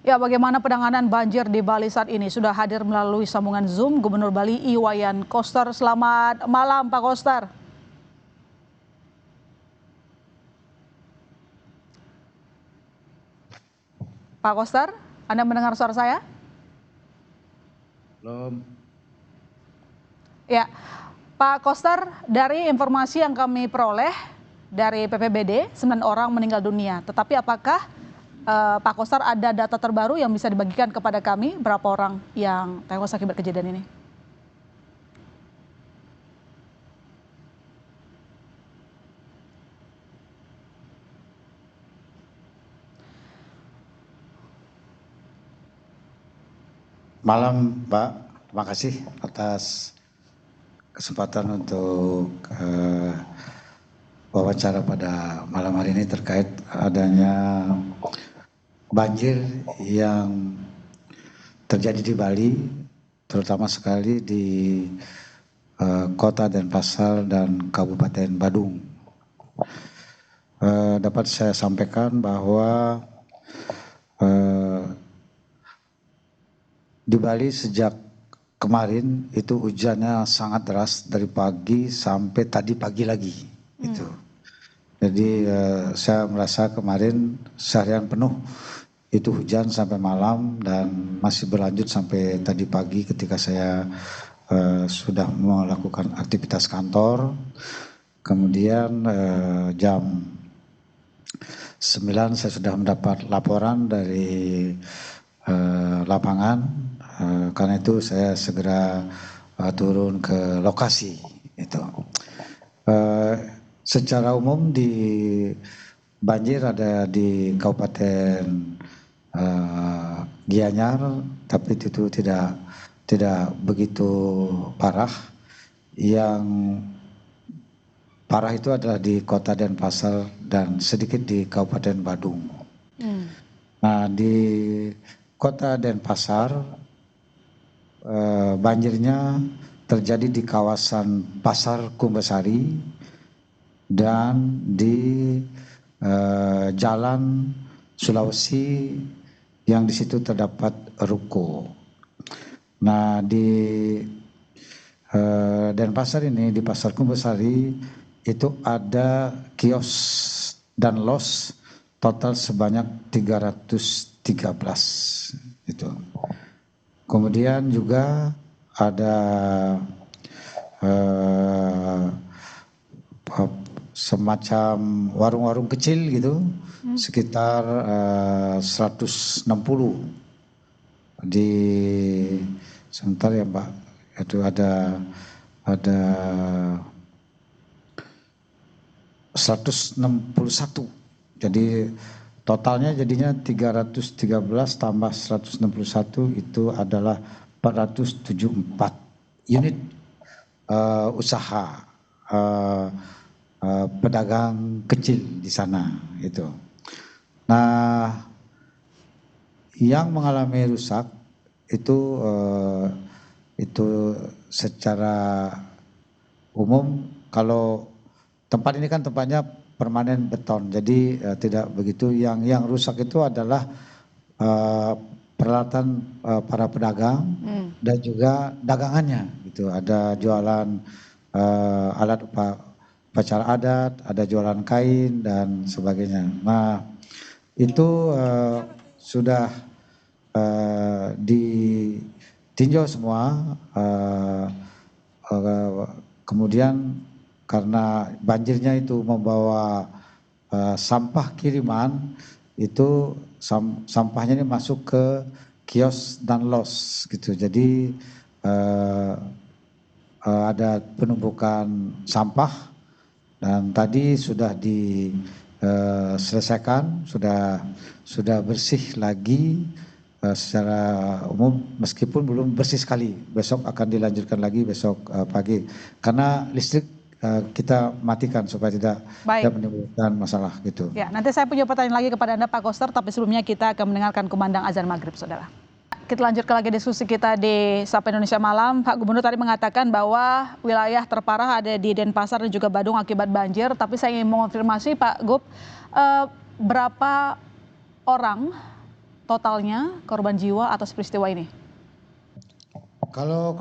Ya, bagaimana penanganan banjir di Bali saat ini? Sudah hadir melalui sambungan Zoom Gubernur Bali Iwayan Koster. Selamat malam, Pak Koster. Pak Koster, Anda mendengar suara saya? Belum. Ya, Pak Koster, dari informasi yang kami peroleh dari PPBD, 9 orang meninggal dunia. Tetapi apakah Pak Koster ada data terbaru yang bisa dibagikan kepada kami berapa orang yang tewas akibat kejadian ini? Malam, Mbak. Terima kasih atas kesempatan untuk wawancara pada malam hari ini terkait adanya banjir yang terjadi di Bali, terutama sekali di Kota Denpasar dan Kabupaten Badung. Dapat saya sampaikan bahwa di Bali sejak kemarin itu hujannya sangat deras dari pagi sampai tadi pagi lagi. Itu. Jadi saya merasa kemarin seharian penuh itu hujan sampai malam dan masih berlanjut sampai tadi pagi ketika saya sudah melakukan aktivitas kantor. Kemudian jam 9 saya sudah mendapat laporan dari lapangan. Karena itu saya segera turun ke lokasi itu. Secara umum di banjir ada di Kabupaten Gianyar, tapi itu tidak begitu parah. Yang parah itu adalah di Kota Denpasar dan sedikit di Kabupaten Badung. Nah, di Kota Denpasar banjirnya terjadi di kawasan Pasar Kumbasari dan di Jalan Sulawesi yang di situ terdapat ruko. Nah, di Denpasar ini, di Pasar Kumbasari itu ada kios dan los total sebanyak 313 itu. Kemudian juga ada semacam warung-warung kecil gitu, sekitar 160 di sebentar ya Mbak, itu ada 161. Jadi totalnya jadinya 313 tambah 161 itu adalah 474 unit usaha pedagang kecil di sana itu. Nah, yang mengalami rusak itu secara umum, kalau tempat ini kan tempatnya permanen beton, jadi tidak begitu. Yang rusak itu adalah peralatan para pedagang dan juga dagangannya gitu. Ada jualan alat upacara adat, ada jualan kain dan sebagainya. Nah, itu sudah ditinjau semua. Kemudian karena banjirnya itu membawa sampah kiriman, itu sampahnya ini masuk ke kios dan los gitu. Jadi ada penumpukan sampah dan tadi sudah diselesaikan, sudah bersih lagi secara umum, meskipun belum bersih sekali. Besok akan dilanjutkan lagi besok pagi, karena listrik kita matikan supaya tidak menimbulkan masalah gitu. Ya, nanti saya punya pertanyaan lagi kepada Anda Pak Koster, tapi sebelumnya kita akan mendengarkan kumandang azan maghrib, saudara. Kita lanjutkan lagi diskusi kita di Sapa Indonesia Malam. Pak Gubernur tadi mengatakan bahwa wilayah terparah ada di Denpasar dan juga Badung akibat banjir, tapi saya ingin mengonfirmasi Pak Gub, berapa orang totalnya korban jiwa atas peristiwa ini? Kalau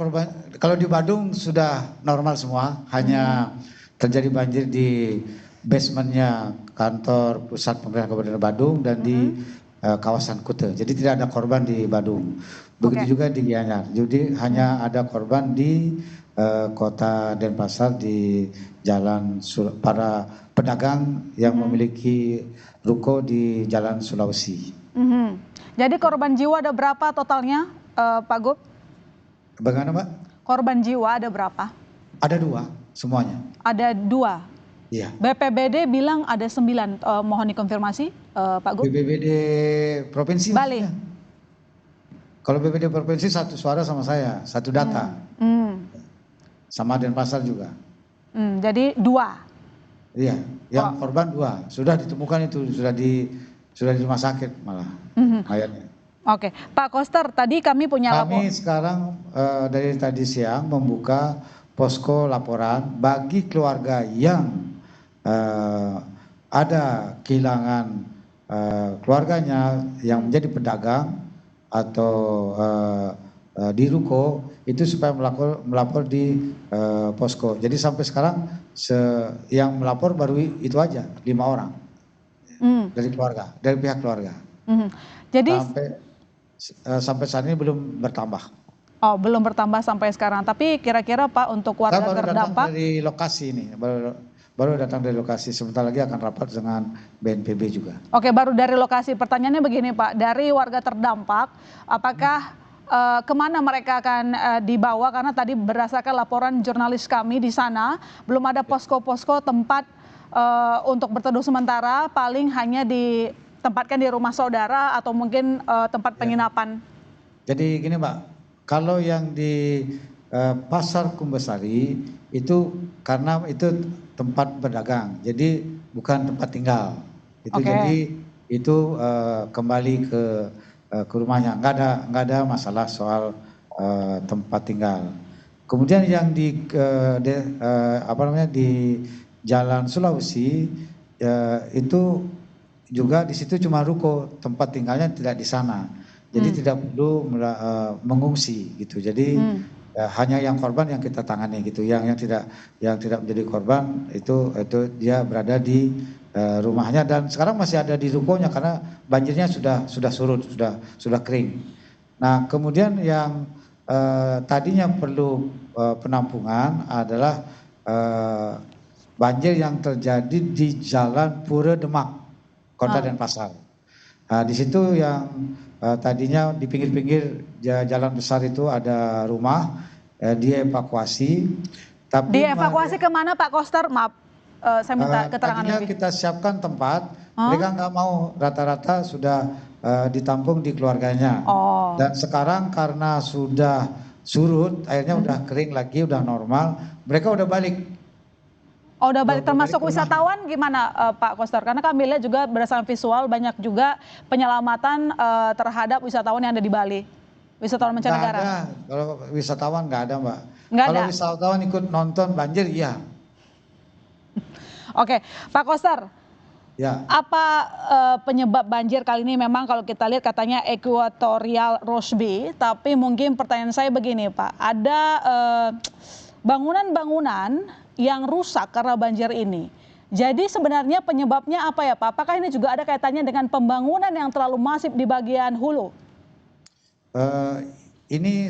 di Badung sudah normal semua, hanya terjadi banjir di basementnya kantor pusat pemerintah Kabupaten Badung dan di kawasan Kute. Jadi tidak ada korban di Badung. Begitu juga di Gianyar. Jadi hanya ada korban di kota Denpasar di jalan para pedagang yang memiliki ruko di Jalan Sulawesi. Jadi korban jiwa ada berapa totalnya, Pak Gub? Bagaimana, Mbak? Korban jiwa ada berapa? Ada 2 semuanya. Ada 2. Iya. BPBD bilang ada 9. Mohon dikonfirmasi, Pak Gub. BPBD provinsi. Bali. Maksudnya. Kalau BPBD provinsi satu suara sama saya, satu data. Sama Denpasar juga. Jadi 2. Iya, yang korban 2 sudah ditemukan, itu sudah di rumah sakit malah mayatnya. Oke, Pak Koster, tadi kami punya Kami sekarang dari tadi siang membuka posko laporan bagi keluarga yang ada kehilangan keluarganya yang menjadi pedagang atau di ruko, itu supaya melapor di posko. Jadi sampai sekarang yang melapor baru itu aja 5 orang dari keluarga, dari pihak keluarga. Jadi sampai saat ini belum bertambah. Oh, belum bertambah sampai sekarang. Tapi kira-kira Pak untuk warga baru terdampak datang dari lokasi ini, baru datang dari lokasi. Sebentar lagi akan rapat dengan BNPB juga. Oke, baru dari lokasi. Pertanyaannya begini Pak, dari warga terdampak, apakah kemana mereka akan dibawa? Karena tadi berdasarkan laporan jurnalis kami di sana, belum ada posko-posko tempat untuk berteduh sementara, paling hanya ditempatkan di rumah saudara atau mungkin tempat penginapan. Jadi gini Mbak, kalau yang di Pasar Kumbasari itu karena itu tempat berdagang, jadi bukan tempat tinggal. Jadi itu kembali ke rumahnya, nggak ada masalah soal tempat tinggal. Kemudian yang di Jalan Sulawesi itu juga di situ cuma ruko, tempat tinggalnya tidak di sana. Jadi tidak perlu mengungsi gitu. Jadi hanya yang korban yang kita tangani gitu. Yang tidak menjadi korban itu dia berada di rumahnya dan sekarang masih ada di rukonya karena banjirnya sudah surut, sudah kering. Nah, kemudian yang tadinya perlu penampungan adalah banjir yang terjadi di Jalan Pura Demak, Kota Denpasar. Nah, di situ yang tadinya di pinggir-pinggir jalan besar itu ada rumah, dievakuasi. Tapi dievakuasi kemana Pak Koster? Maaf, saya minta keterangan lebih. Kita siapkan tempat, mereka nggak mau, rata-rata sudah ditampung di keluarganya. Dan sekarang karena sudah surut, airnya udah kering lagi, udah normal, mereka udah balik. Oh, udah balik, termasuk wisatawan gimana Pak Koster? Karena kami lihat juga berdasarkan visual banyak juga penyelamatan terhadap wisatawan yang ada di Bali. Wisatawan mancanegara. Nggak ada, kalau wisatawan nggak ada Mbak. Kalau ada. wisatawan ikut nonton banjir, iya. Oke, Pak Koster. Ya. Apa penyebab banjir kali ini? Memang kalau kita lihat katanya Equatorial Rossby, tapi mungkin pertanyaan saya begini Pak, ada bangunan-bangunan yang rusak karena banjir ini. Jadi sebenarnya penyebabnya apa ya Pak? Apakah ini juga ada kaitannya dengan pembangunan yang terlalu masif di bagian hulu? Ini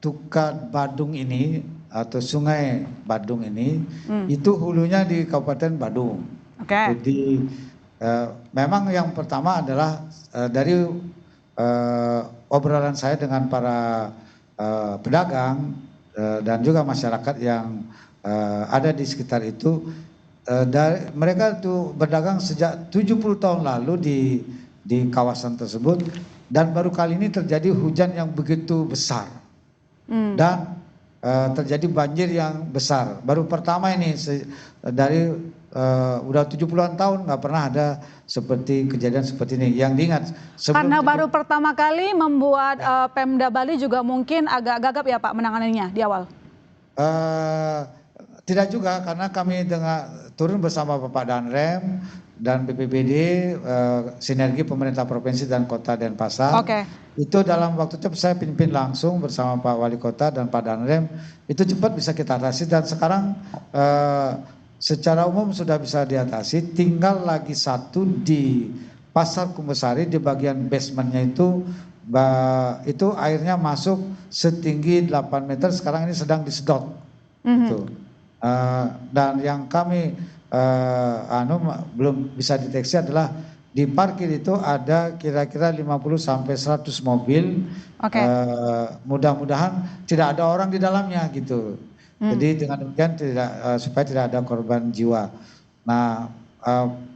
Tukat Badung ini atau Sungai Badung ini itu hulunya di Kabupaten Badung. Jadi memang yang pertama adalah dari obrolan saya dengan para pedagang dan juga masyarakat yang ada di sekitar itu, mereka tuh berdagang sejak 70 tahun lalu di kawasan tersebut dan baru kali ini terjadi hujan yang begitu besar dan terjadi banjir yang besar. Baru pertama ini dari udah 70-an tahun nggak pernah ada seperti kejadian seperti ini yang diingat. Karena baru pertama kali membuat Pemda Bali juga mungkin agak gagap ya Pak menanganinya di awal. Tidak juga, karena kami turun bersama Bapak Danrem dan BPBD, sinergi pemerintah provinsi dan kota Denpasar. Oke. Itu dalam waktu cepat saya pimpin langsung bersama Pak Wali Kota dan Pak Danrem, itu cepat bisa kita atasi dan sekarang secara umum sudah bisa diatasi. Tinggal lagi satu di Pasar Kumbesari di bagian basementnya itu airnya masuk setinggi 8 meter, sekarang ini sedang disedot. Gitu. Dan yang kami belum bisa deteksi adalah di parkir itu ada kira-kira 50 sampai 100 mobil. Mudah-mudahan tidak ada orang di dalamnya gitu. Jadi dengan demikian supaya tidak ada korban jiwa. Nah,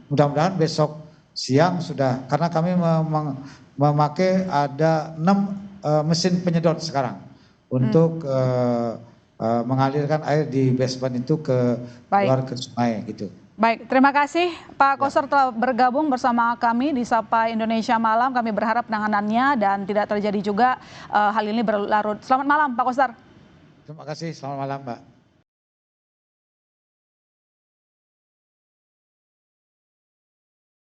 mudah-mudahan besok siang sudah, karena kami memakai ada 6 mesin penyedot sekarang untuk mengalirkan air di basement itu ke luar ke sungai gitu. Baik, terima kasih Pak Koster telah bergabung bersama kami di Sapa Indonesia Malam. Kami berharap penanganannya dan tidak terjadi juga hal ini berlarut. Selamat malam Pak Koster. Terima kasih, selamat malam Mbak.